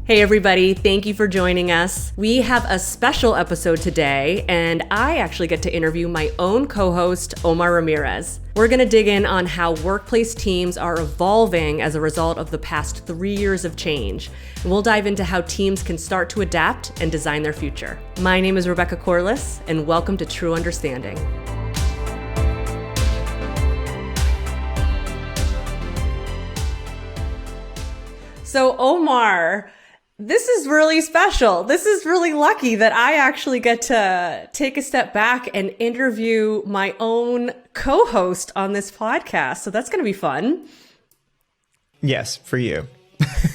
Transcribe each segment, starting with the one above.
Hey everybody, thank you for joining us. We have a special episode today, and I actually get to interview my own co-host, Omar Ramirez. We're gonna dig in on how workplace teams are evolving as a result of the past 3 years of change. And we'll dive into how teams can start to adapt and design their future. My name is Rebecca Corliss, and welcome to True Understanding. So Omar, this is really special. This is really lucky that I actually get to take a step back and interview my own co-host on this podcast. So that's going to be fun. Yes, for you.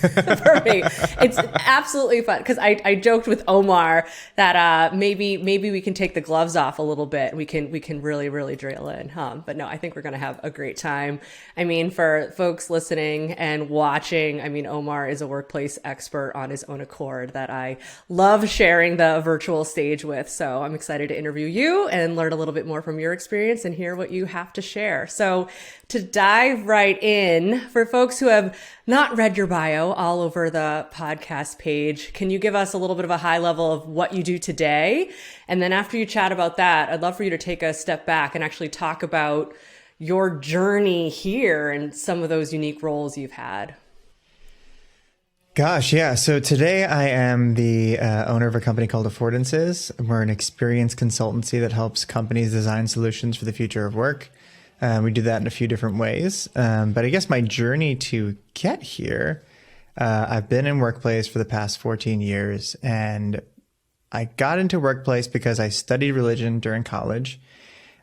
For me, it's absolutely fun because I joked with Omar that maybe we can take the gloves off a little bit. We can really drill in, But no, I think we're gonna have a great time. I mean, for folks listening and watching, I mean, Omar is a workplace expert on his own accord that I love sharing the virtual stage with. So I'm excited to interview you and learn a little bit more from your experience and hear what you have to share. So to dive right in, for folks who have not read your bio all over the podcast page, can you give us a little bit of a high level of what you do today? And then after you chat about that, I'd love for you to take a step back and actually talk about your journey here and some of those unique roles you've had. Gosh, yeah. So today I am the owner of a company called Affordances. We're an experience consultancy that helps companies design solutions for the future of work. We do that in a few different ways. But I guess my journey to get here, I've been in workplace for the past 14 years, and I got into workplace because I studied religion during college,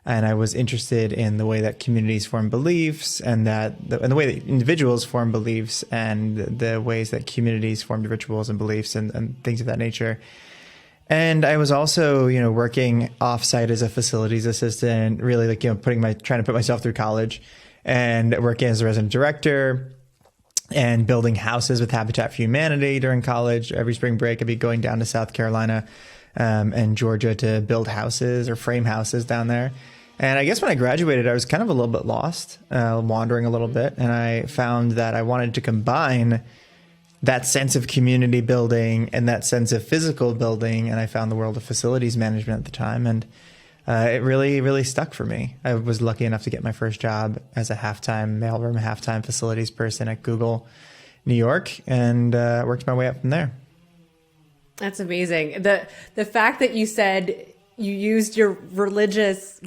and I was interested in the way that communities form beliefs and the way that individuals form beliefs and the ways that communities form rituals and beliefs and things of that nature. And I was also, working offsite as a facilities assistant, really trying to put myself through college and working as a resident director and building houses with Habitat for Humanity during college. Every spring break, I'd be going down to South Carolina and Georgia to build houses or frame houses down there. And I guess when I graduated, I was kind of a little bit lost, wandering a little bit. And I found that I wanted to combine that sense of community building and that sense of physical building. And I found the world of facilities management at the time. And it really stuck for me. I was lucky enough to get my first job as a mailroom halftime facilities person at Google, New York, and worked my way up from there. That's amazing. The fact that you said you used your religious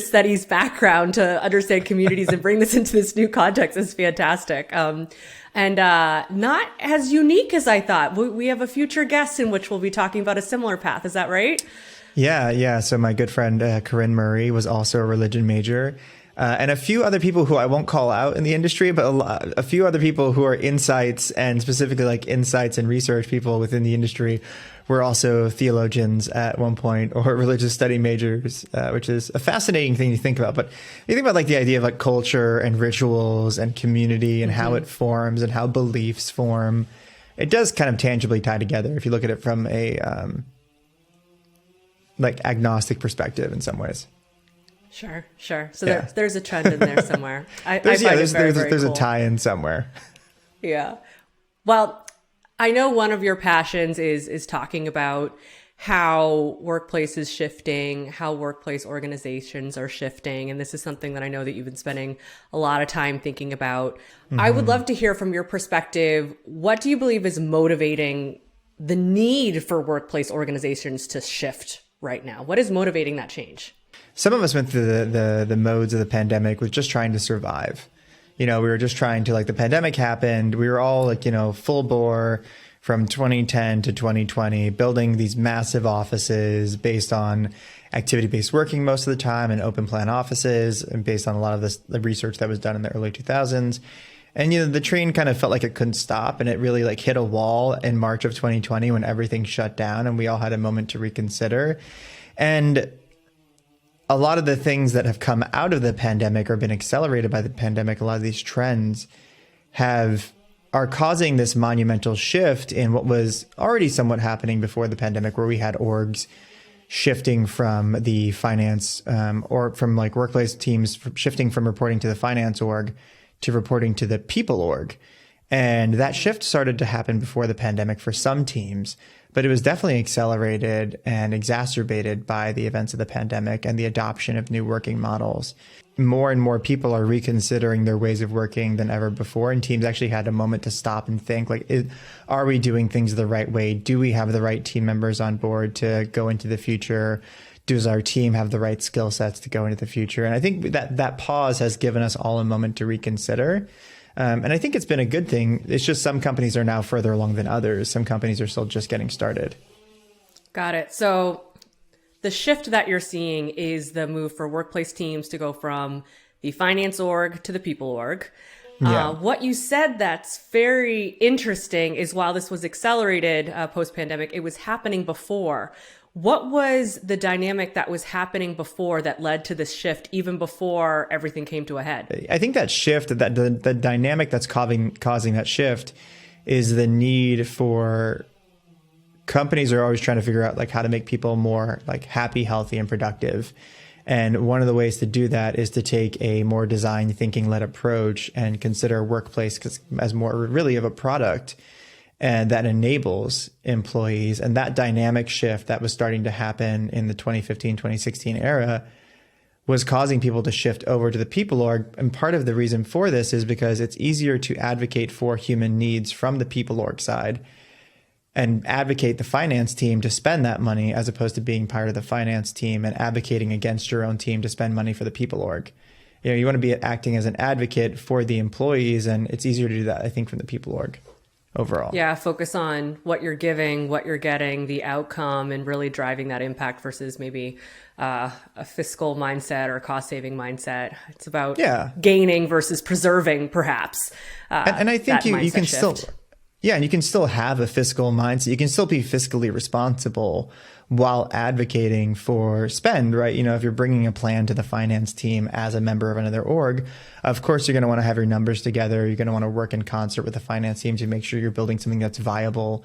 studies background to understand communities and bring this into this new context is fantastic. And not as unique as I thought. We have a future guest in which we'll be talking about a similar path. Is that right? Yeah. So my good friend, Corinne Murray, was also a religion major. And a few other people who I won't call out in the industry, but a few other people who are insights and specifically like insights and research people within the industry were also theologians at one point or religious study majors, which is a fascinating thing to think about. But you think about like the idea of like culture and rituals and community and how it forms and how beliefs form. It does kind of tangibly tie together if you look at it from a like agnostic perspective in some ways. Sure. So yeah. there's a trend in there somewhere. There's a tie-in somewhere. Yeah. Well, I know one of your passions is talking about how workplace is shifting, how workplace organizations are shifting. And this is something that I know that you've been spending a lot of time thinking about. Mm-hmm. I would love to hear from your perspective, what do you believe is motivating the need for workplace organizations to shift right now? What is motivating that change? Some of us went through the modes of the pandemic with just trying to survive. We were just trying to, like, the pandemic happened. We were all like, full bore from 2010 to 2020, building these massive offices based on activity-based working most of the time and open plan offices and based on a lot of the research that was done in the early 2000s. And, the train kind of felt like it couldn't stop, and it really like hit a wall in March of 2020 when everything shut down and we all had a moment to reconsider. And a lot of the things that have come out of the pandemic or been accelerated by the pandemic, a lot of these trends are causing this monumental shift in what was already somewhat happening before the pandemic, where we had orgs shifting from the finance or from like workplace teams, shifting from reporting to the finance org to reporting to the people org. And that shift started to happen before the pandemic for some teams, but it was definitely accelerated and exacerbated by the events of the pandemic and the adoption of new working models. More and more people are reconsidering their ways of working than ever before. And teams actually had a moment to stop and think, like, are we doing things the right way? Do we have the right team members on board to go into the future? Does our team have the right skill sets to go into the future? And I think that pause has given us all a moment to reconsider. And I think it's been a good thing. It's just some companies are now further along than others. Some companies are still just getting started. Got it. So the shift that you're seeing is the move for workplace teams to go from the finance org to the people org. Yeah. What you said that's very interesting is while this was accelerated post-pandemic, it was happening before. What was the dynamic that was happening before that led to this shift, even before everything came to a head? I think that shift, that the dynamic that's causing that shift is the need for companies are always trying to figure out like how to make people more like happy, healthy, and productive. And one of the ways to do that is to take a more design thinking led approach and consider workplace as more really of a product and that enables employees. And that dynamic shift that was starting to happen in the 2015, 2016 era was causing people to shift over to the people org. And part of the reason for this is because it's easier to advocate for human needs from the people org side and advocate the finance team to spend that money as opposed to being part of the finance team and advocating against your own team to spend money for the people org. You know, you want to be acting as an advocate for the employees, and it's easier to do that, I think, from the people org overall. Yeah, focus on what you're giving, what you're getting, the outcome, and really driving that impact versus maybe a fiscal mindset or a cost-saving mindset. It's about gaining versus preserving, perhaps. And I think you can still... Yeah, and you can still have a fiscal mindset. You can still be fiscally responsible while advocating for spend, right? You know, if you're bringing a plan to the finance team as a member of another org, of course, you're going to want to have your numbers together. You're going to want to work in concert with the finance team to make sure you're building something that's viable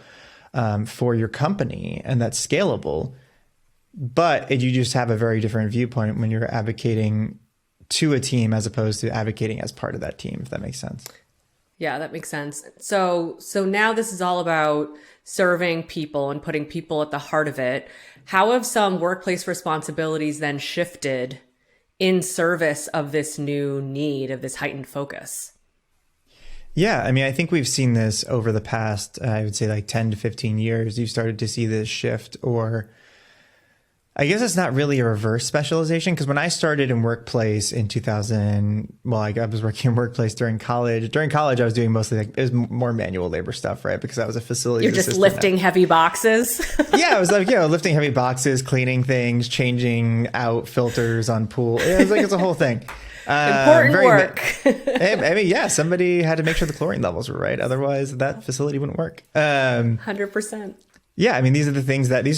for your company and that's scalable. But you just have a very different viewpoint when you're advocating to a team as opposed to advocating as part of that team, if that makes sense. Yeah, that makes sense. So now this is all about serving people and putting people at the heart of it. How have some workplace responsibilities then shifted in service of this new need, of this heightened focus? Yeah, I mean, I think we've seen this over the past, I would say like 10 to 15 years. You've started to see this shift, or I guess it's not really a reverse specialization, because when I started in workplace in 2000, well, I was working in workplace during college. During college, I was doing mostly it was more manual labor stuff, right? Because I was a facility. You're just lifting heavy boxes. Yeah, I was like, lifting heavy boxes, cleaning things, changing out filters on pool. It was like it's a whole thing. Important work. I mean, yeah, somebody had to make sure the chlorine levels were right. Otherwise, that facility wouldn't work. 100%. Yeah, I mean, these are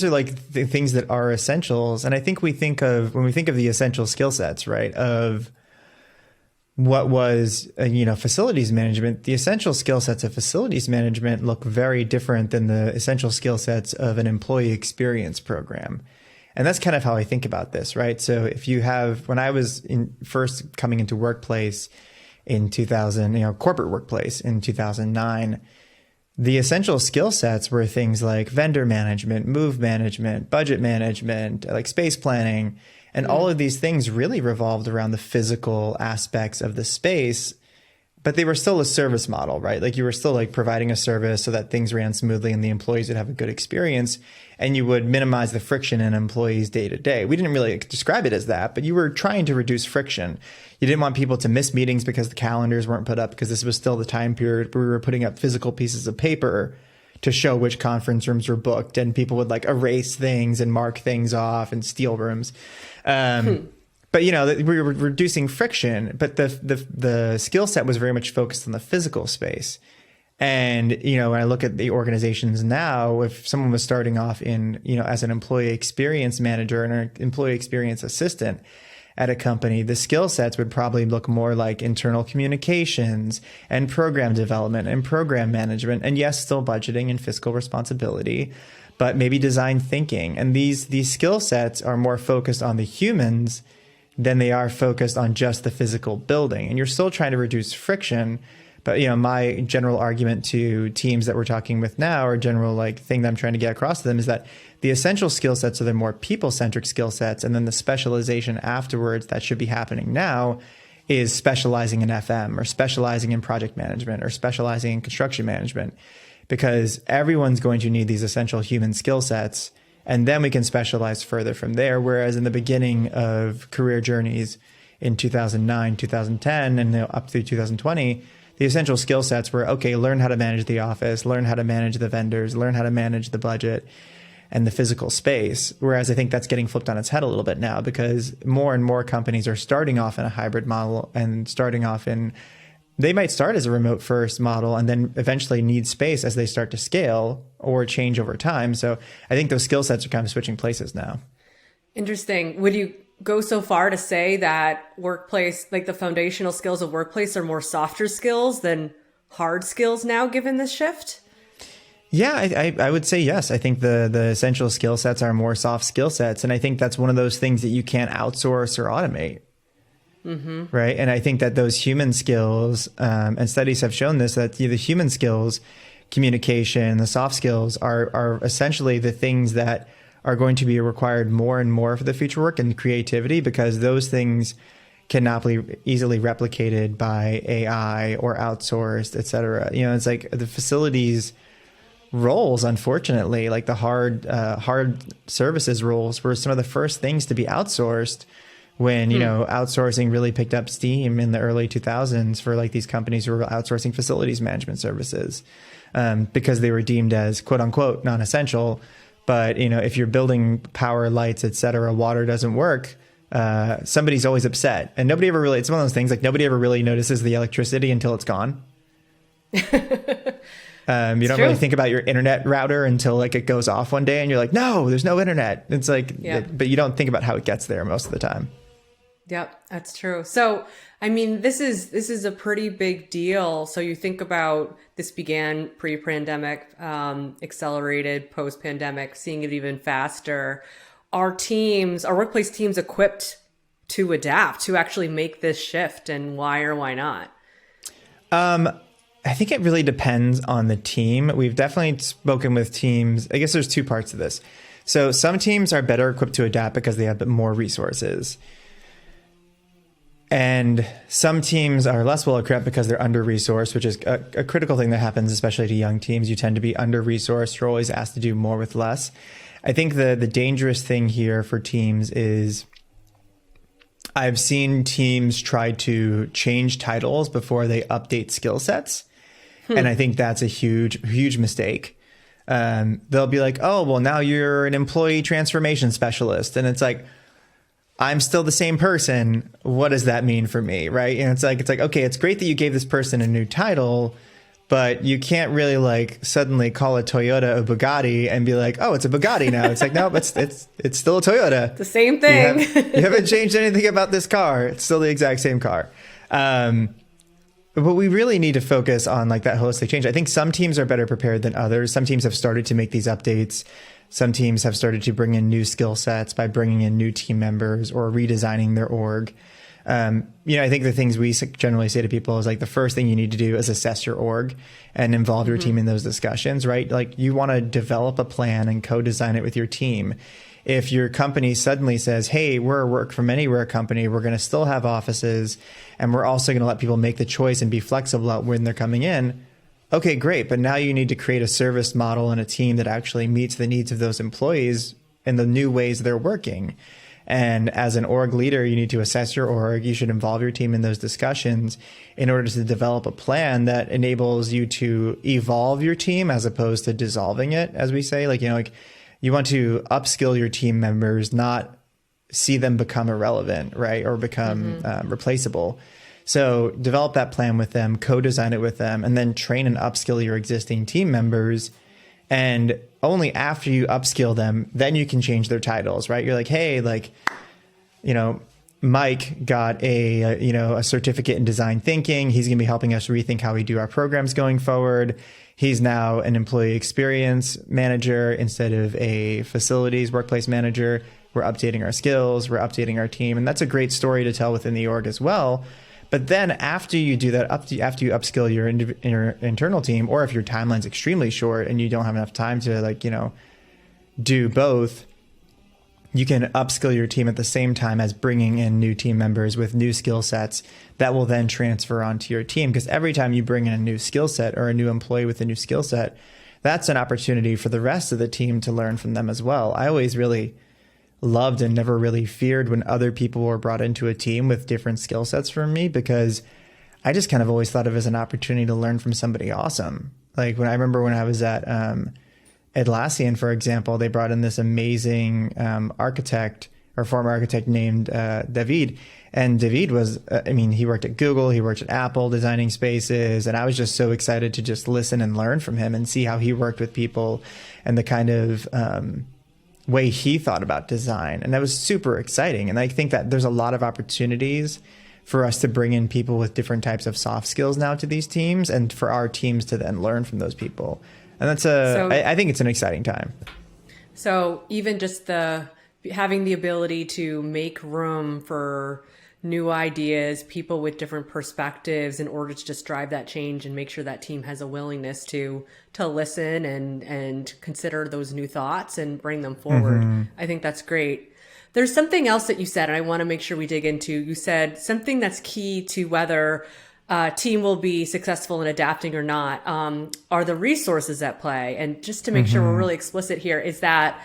like the things that are essentials. And I think when we think of the essential skill sets, right, of what was, facilities management, the essential skill sets of facilities management look very different than the essential skill sets of an employee experience program. And that's kind of how I think about this, right? So when I was first coming into workplace in 2000, corporate workplace in 2009, the essential skill sets were things like vendor management, move management, budget management, like space planning. And all of these things really revolved around the physical aspects of the space, but they were still a service model, right? Like you were still like providing a service so that things ran smoothly and the employees would have a good experience, and you would minimize the friction in employees day to day. We didn't really describe it as that, but you were trying to reduce friction. You didn't want people to miss meetings because the calendars weren't put up, because this was still the time period where we were putting up physical pieces of paper to show which conference rooms were booked, and people would like erase things and mark things off and steal rooms. But we were reducing friction, but the skill set was very much focused on the physical space. And, when I look at the organizations now, if someone was starting off in, as an employee experience manager and an employee experience assistant at a company, the skill sets would probably look more like internal communications and program development and program management. And yes, still budgeting and fiscal responsibility. but maybe design thinking. And these skill sets are more focused on the humans than they are focused on just the physical building. And you're still trying to reduce friction. But, my general argument to teams that we're talking with now, or general thing that I'm trying to get across to them, is that the essential skill sets are the more people-centric skill sets. And then the specialization afterwards that should be happening now is specializing in FM, or specializing in project management, or specializing in construction management, because everyone's going to need these essential human skill sets. And then we can specialize further from there. Whereas in the beginning of career journeys in 2009, 2010, and up through 2020, the essential skill sets were, okay, learn how to manage the office, learn how to manage the vendors, learn how to manage the budget and the physical space. Whereas I think that's getting flipped on its head a little bit now, because more and more companies are starting off in a hybrid model and they might start as a remote first model and then eventually need space as they start to scale or change over time. So I think those skill sets are kind of switching places now. Interesting. Would you go so far to say that workplace, the foundational skills of workplace, are more softer skills than hard skills now, given this shift? Yeah, I would say yes. I think the essential skill sets are more soft skill sets. And I think that's one of those things that you can't outsource or automate. Mm-hmm. Right. And I think that those human skills, and studies have shown this, that the human skills, communication, the soft skills are essentially the things that are going to be required more and more for the future work, and creativity, because those things cannot be easily replicated by AI or outsourced, et cetera. It's like the facilities roles, unfortunately, like the hard services roles, were some of the first things to be outsourced when, outsourcing really picked up steam in the early 2000s for these companies who were outsourcing facilities management services, because they were deemed as quote unquote non-essential. But, if you're building power, lights, et cetera, water doesn't work, somebody's always upset. And nobody ever really, it's one of those things, nobody ever really notices the electricity until it's gone. You don't really think about your internet router until it goes off one day and you're like, no, there's no internet. It's but you don't think about how it gets there most of the time. Yep, that's true. So, this is a pretty big deal. So you think about, this began pre-pandemic, accelerated post-pandemic, seeing it even faster. Our workplace teams equipped to adapt, to actually make this shift, and why or why not? I think it really depends on the team. We've definitely spoken with teams. I guess there's two parts to this. So some teams are better equipped to adapt because they have more resources. And some teams are less well equipped because they're under-resourced, which is a critical thing that happens, especially to young teams. You tend to be under-resourced. You're always asked to do more with less. I think the dangerous thing here for teams is I've seen teams try to change titles before they update skill sets. And I think that's a huge, huge mistake. They'll be like, oh, well, now you're an employee transformation specialist. And it's like, I'm still the same person. What does that mean for me? Right. And it's like, okay, it's great that you gave this person a new title, but you can't really suddenly call a Toyota a Bugatti and be like, oh, it's a Bugatti now. It's like, no, it's still a Toyota. The same thing. You haven't changed anything about this car. It's still the exact same car. But we really need to focus on that holistic change. I think some teams are better prepared than others. Some teams have started to make these updates. Some teams have started to bring in new skill sets by bringing in new team members or redesigning their org. I think the things we generally say to people is the first thing you need to do is assess your org and involve your team in those discussions, right? You want to develop a plan and co-design it with your team. If your company suddenly says, hey, we're a work from anywhere company, we're going to still have offices, and we're also going to let people make the choice and be flexible about when they're coming in. Okay, great. But now you need to create a service model and a team that actually meets the needs of those employees in the new ways they're working. And as an org leader, you need to assess your org. You should involve your team in those discussions in order to develop a plan that enables you to evolve your team as opposed to dissolving it, as we say. You want to upskill your team members, not see them become irrelevant, right? Or become replaceable. So develop that plan with them, co-design it with them, and then train and upskill your existing team members. And only after you upskill them, then you can change their titles, right? You're like, hey, Mike got a certificate in design thinking. He's going to be helping us rethink how we do our programs going forward. He's now an employee experience manager instead of a facilities workplace manager. We're updating our skills. We're updating our team. And that's a great story to tell within the org as well. But then after you do that, after you upskill your internal team, or if your timeline's extremely short and you don't have enough time to do both, you can upskill your team at the same time as bringing in new team members with new skill sets that will then transfer onto your team. Because every time you bring in a new skill set or a new employee with a new skill set, that's an opportunity for the rest of the team to learn from them as well. I always really loved and never really feared when other people were brought into a team with different skill sets from me, because I just kind of always thought of it as an opportunity to learn from somebody awesome. Like when I was at Atlassian, for example, they brought in this amazing architect or former architect named David. And David was, he worked at Google, he worked at Apple designing spaces. And I was just so excited to just listen and learn from him and see how he worked with people and the kind of way he thought about design. And that was super exciting. And I think that there's a lot of opportunities for us to bring in people with different types of soft skills now to these teams, and for our teams to then learn from those people. And that's I think it's an exciting time. So even just having the ability to make room for new ideas, people with different perspectives, in order to just drive that change and make sure that team has a willingness to listen and consider those new thoughts and bring them forward. Mm-hmm. I think that's great. There's something else that you said, and I want to make sure we dig into. You said something that's key to whether team will be successful in adapting or not, are the resources at play. And just to make sure we're really explicit here, is that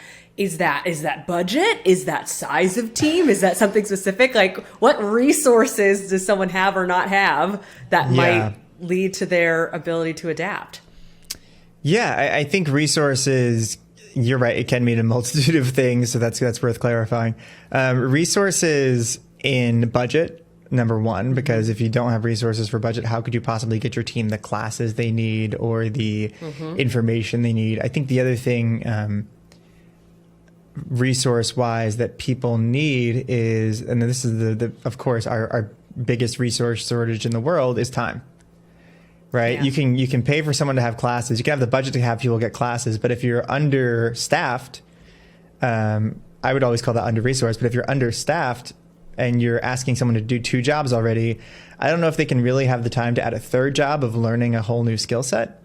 budget? Is that size of team? Is that something specific? Like, what resources does someone have or not have that might lead to their ability to adapt? Yeah, I think resources, you're right, it can mean a multitude of things. So that's worth clarifying. Resources in budget, number one, because if you don't have resources for budget, how could you possibly get your team the classes they need or the information they need? I think the other thing, resource-wise, that people need is, and this is of course, our biggest resource shortage in the world is time. Right? Yeah. You can pay for someone to have classes. You can have the budget to have people get classes, but if you're understaffed, I would always call that under-resourced, but if you're understaffed and you're asking someone to do 2 jobs already, I don't know if they can really have the time to add a 3rd job of learning a whole new skill set.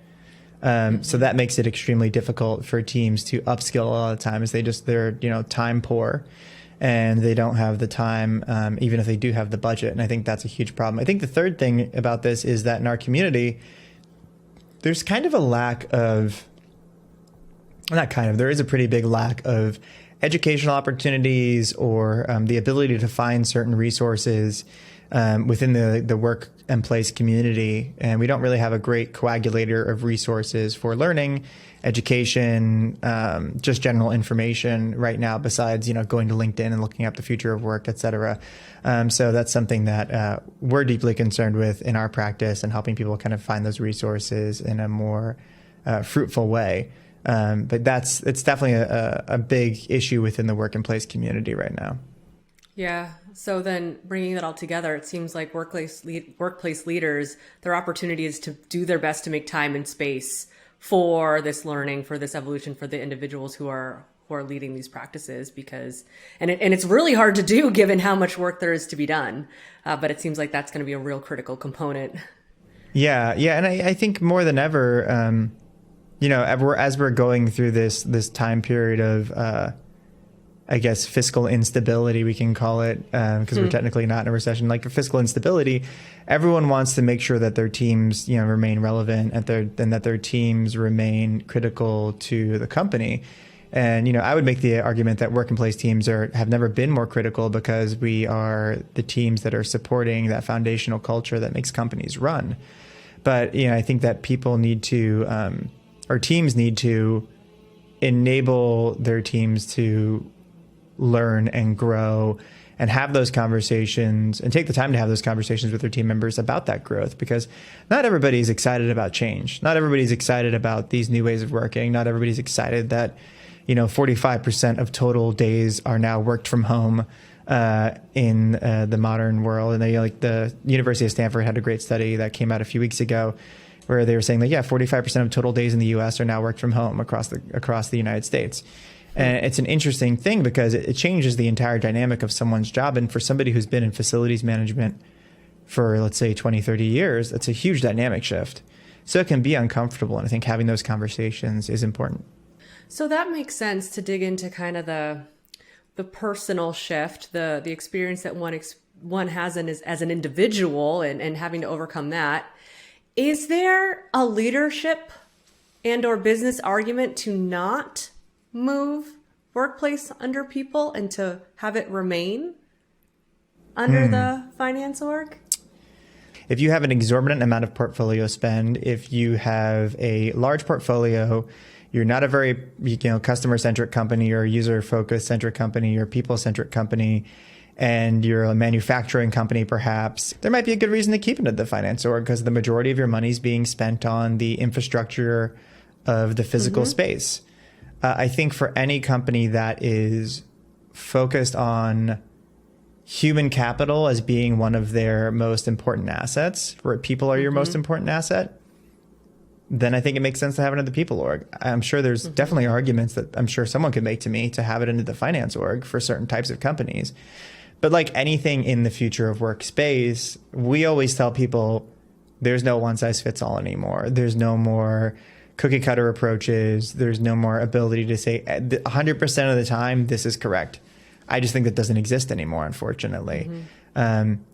So that makes it extremely difficult for teams to upskill a lot of the time, as they're time poor and they don't have the time, even if they do have the budget. And I think that's a huge problem. I think the third thing about this is that in our community, there's kind of a lack of, there is a pretty big lack of educational opportunities or the ability to find certain resources within the work and place community. And we don't really have a great coagulator of resources for learning, education, just general information right now, besides, going to LinkedIn and looking up the future of work, et cetera. So that's something that we're deeply concerned with in our practice, and helping people kind of find those resources in a more fruitful way. But it's definitely a big issue within the work and place community right now. Yeah. So then bringing that all together, it seems like workplace leaders, their opportunity is to do their best to make time and space for this learning, for this evolution, for the individuals who are leading these practices, because, and it's really hard to do given how much work there is to be done. But it seems like that's going to be a real critical component. Yeah. Yeah. And I think more than ever, as we're going through this time period of, I guess, fiscal instability, we can call it, because we're technically not in a recession, like fiscal instability, everyone wants to make sure that their teams, remain relevant and that their teams remain critical to the company. And, I would make the argument that work and place teams have never been more critical, because we are the teams that are supporting that foundational culture that makes companies run. But, I think that people need to, or teams need to enable their teams to learn and grow and have those conversations, and take the time to have those conversations with their team members about that growth, because not everybody's excited about change. Not everybody's excited about these new ways of working. Not everybody's excited that, 45% of total days are now worked from home. in the modern world. And the University of Stanford had a great study that came out a few weeks ago where they were saying 45% of total days in the US are now worked from home across the United States. And it's an interesting thing because it changes the entire dynamic of someone's job. And for somebody who's been in facilities management for, let's say, 20, 30 years, it's a huge dynamic shift. So it can be uncomfortable. And I think having those conversations is important. So that makes sense to dig into kind of the personal shift, the experience that one has as an individual and having to overcome that. Is there a leadership and or business argument to not move workplace under people and to have it remain under the finance org? If you have an exorbitant amount of portfolio spend, if you have a large portfolio, you're not a very customer-centric company or user-focused-centric company or people-centric company, and you're a manufacturing company perhaps, there might be a good reason to keep it at the finance org because the majority of your money is being spent on the infrastructure of the physical space. I think for any company that is focused on human capital as being one of their most important assets, where people are your most important asset, then I think it makes sense to have it in the people org. I'm sure there's definitely arguments that I'm sure someone could make to me to have it into the finance org for certain types of companies. But like anything in the future of workspace, we always tell people there's no one size fits all anymore. There's no more cookie cutter approaches. There's no more ability to say 100% of the time, this is correct. I just think that doesn't exist anymore, unfortunately.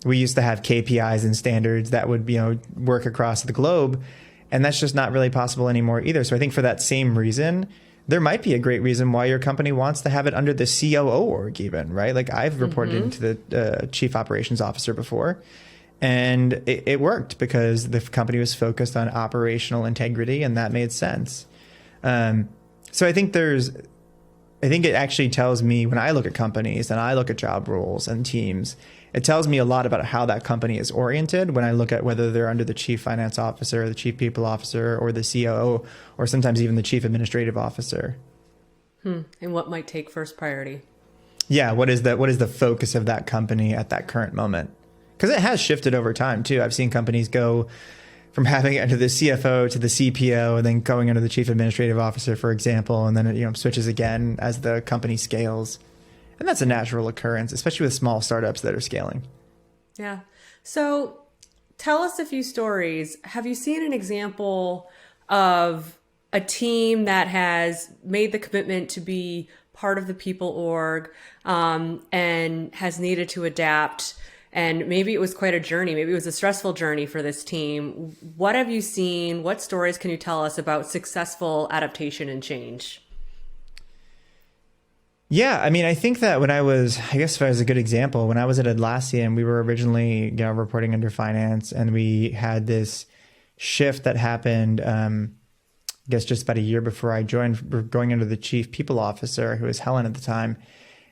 We used to have KPIs and standards that would, work across the globe, and that's just not really possible anymore either. So I think for that same reason, there might be a great reason why your company wants to have it under the COO org even, right? Like I've reported into the chief operations officer before, and it worked because the company was focused on operational integrity, and that made sense. So I think it actually tells me when I look at companies and I look at job roles and teams, it tells me a lot about how that company is oriented when I look at whether they're under the chief finance officer, or the chief people officer, or the COO, or sometimes even the chief administrative officer. And what might take first priority? Yeah, what is the focus of that company at that current moment? Because it has shifted over time too. I've seen companies go from having it under the CFO to the CPO, and then going under the chief administrative officer, for example, and then it switches again as the company scales. And that's a natural occurrence, especially with small startups that are scaling. Yeah. So tell us a few stories. Have you seen an example of a team that has made the commitment to be part of the people org and has needed to adapt? And maybe it was quite a journey. Maybe it was a stressful journey for this team. What have you seen? What stories can you tell us about successful adaptation and change? Yeah, I mean, I think that if I was a good example, when I was at Atlassian, we were originally reporting under finance, and we had this shift that happened, just about a year before I joined. We're going under the chief people officer, who was Helen at the time.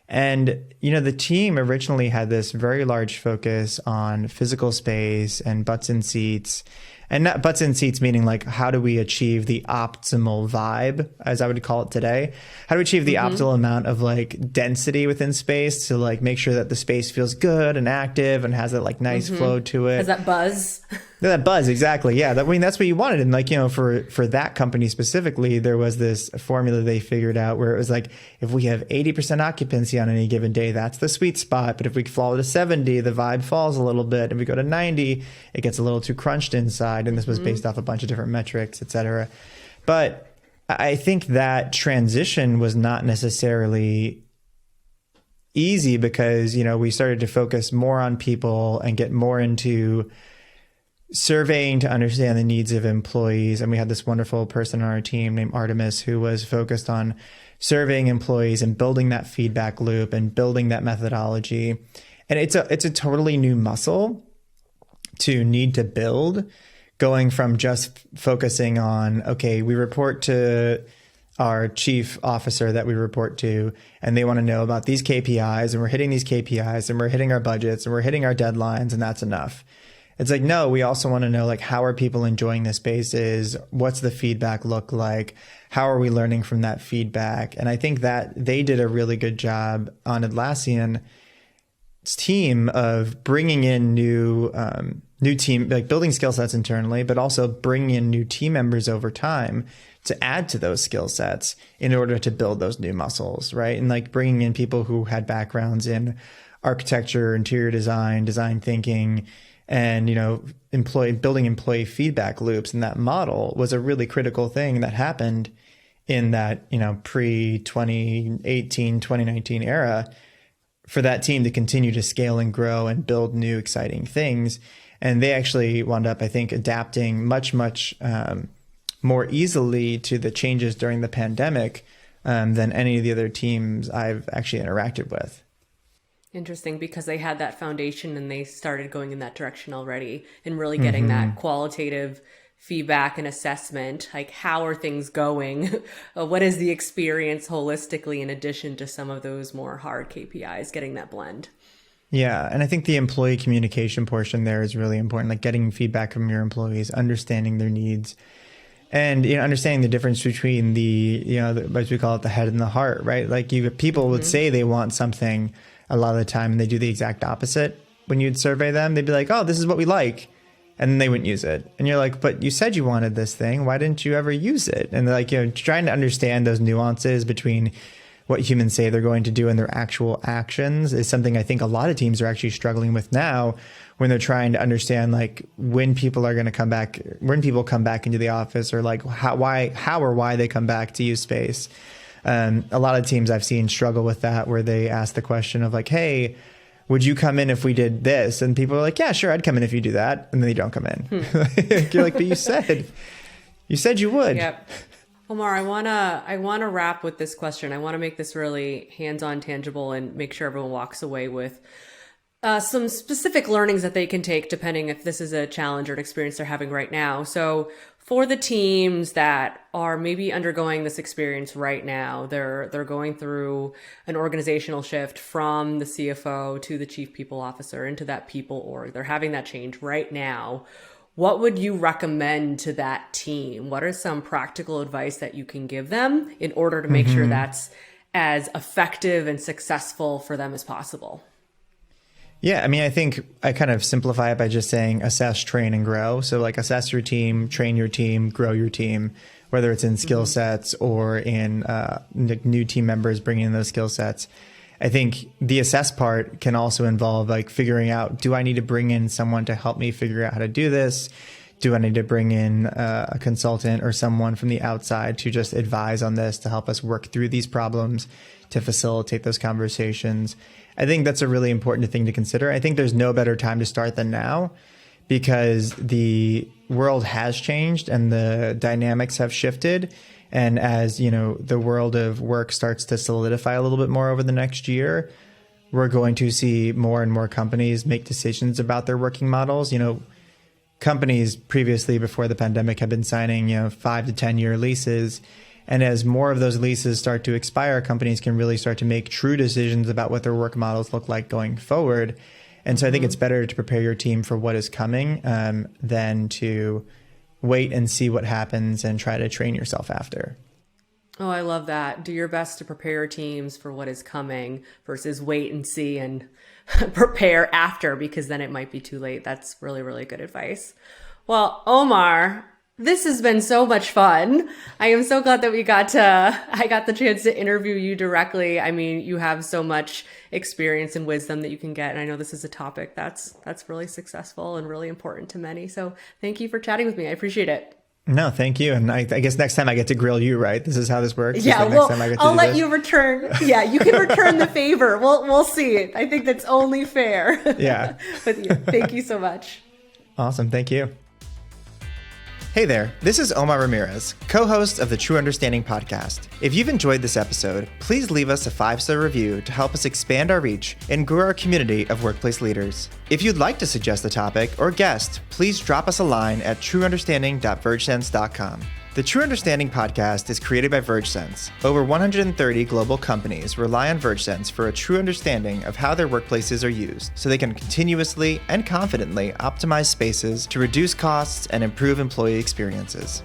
And, the team originally had this very large focus on physical space and butts in seats. And not butts in seats meaning like, how do we achieve the optimal vibe, as I would call it today? How do we achieve the optimal amount of like density within space to like make sure that the space feels good and active and has that like nice flow to it? Has that buzz? That buzz, exactly. Yeah. That's what you wanted. And like, for that company specifically, there was this formula they figured out where it was like, if we have 80% occupancy on any given day, that's the sweet spot. But if we fall to 70, the vibe falls a little bit. If we go to 90, it gets a little too crunched inside. And this was based off a bunch of different metrics, et cetera. But I think that transition was not necessarily easy because, we started to focus more on people and get more into surveying to understand the needs of employees. And we had this wonderful person on our team named Artemis who was focused on surveying employees and building that feedback loop and building that methodology. And it's a totally new muscle to need to build, going from just focusing on, okay, we report to our chief officer that we report to, and they want to know about these KPIs, and we're hitting these KPIs, and we're hitting our budgets, and we're hitting our deadlines, and that's enough. It's like, no, we also want to know, like, how are people enjoying the spaces? What's the feedback look like? How are we learning from that feedback? And I think that they did a really good job on Atlassian team of bringing in new team, like building skill sets internally, but also bringing in new team members over time to add to those skill sets in order to build those new muscles, right? And like bringing in people who had backgrounds in architecture, interior design, design thinking, and, building employee feedback loops. And that model was a really critical thing that happened in that, pre-2018, 2019 era for that team to continue to scale and grow and build new exciting things. And they actually wound up, I think, adapting much more easily to the changes during the pandemic than any of the other teams I've actually interacted with. Interesting, because they had that foundation and they started going in that direction already and really getting that qualitative feedback and assessment. Like, how are things going? What is the experience holistically, in addition to some of those more hard KPIs, getting that blend? Yeah. And I think the employee communication portion there is really important, like getting feedback from your employees, understanding their needs, and understanding the difference between as we call it, the head and the heart, right? Like people would say they want something a lot of the time and they do the exact opposite. When you'd survey them, they'd be like, oh, this is what we like. And then they wouldn't use it. And you're like, but you said you wanted this thing. Why didn't you ever use it? And they're like, trying to understand those nuances between what humans say they're going to do and their actual actions is something I think a lot of teams are actually struggling with now when they're trying to understand like when people are going to come back, when people come back into the office, or like how or why they come back to use space. A lot of teams I've seen struggle with that, where they ask the question of like, hey, would you come in if we did this? And people are like, yeah, sure, I'd come in if you do that. And then they don't come in. You're like, but you said you would. Yep. Omar, I wanna wrap with this question. I want to make this really hands-on, tangible, and make sure everyone walks away with some specific learnings that they can take, depending if this is a challenge or an experience they're having right now. So for the teams that are maybe undergoing this experience right now, they're going through an organizational shift from the CFO to the chief people officer into that people org. They're having that change right now. What would you recommend to that team? What are some practical advice that you can give them in order to make sure that's as effective and successful for them as possible? Yeah, I mean, I think I kind of simplify it by just saying assess, train, and grow. So like assess your team, train your team, grow your team, whether it's in skill sets or in new team members bringing in those skill sets. I think the assess part can also involve like figuring out, do I need to bring in someone to help me figure out how to do this? Do I need to bring in a consultant or someone from the outside to just advise on this, to help us work through these problems, to facilitate those conversations? I think that's a really important thing to consider. I think there's no better time to start than now, because the world has changed and the dynamics have shifted. And as the world of work starts to solidify a little bit more over the next year, we're going to see more and more companies make decisions about their working models. Companies previously, before the pandemic, have been signing 5 to 10 year leases. And as more of those leases start to expire, companies can really start to make true decisions about what their work models look like going forward. And so I think it's better to prepare your team for what is coming than to wait and see what happens and try to train yourself after. Oh, I love that. Do your best to prepare your teams for what is coming versus wait and see and prepare after, because then it might be too late. That's really, really good advice. Well, Omar, this has been so much fun. I am so glad that I got the chance to interview you directly. I mean, you have so much experience and wisdom that you can get. And I know this is a topic that's really successful and really important to many. So thank you for chatting with me. I appreciate it. No, thank you. And I guess next time I get to grill you, right? This is how this works. Yeah, well, I'll let you return. Yeah, you can return the favor. We'll see. I think that's only fair. Yeah. But yeah, thank you so much. Awesome. Thank you. Hey there, this is Omar Ramirez, co-host of the True Understanding podcast. If you've enjoyed this episode, please leave us a 5-star review to help us expand our reach and grow our community of workplace leaders. If you'd like to suggest a topic or guest, please drop us a line at trueunderstanding.vergesense.com. The True Understanding podcast is created by VergeSense. Over 130 global companies rely on VergeSense for a true understanding of how their workplaces are used, so they can continuously and confidently optimize spaces to reduce costs and improve employee experiences.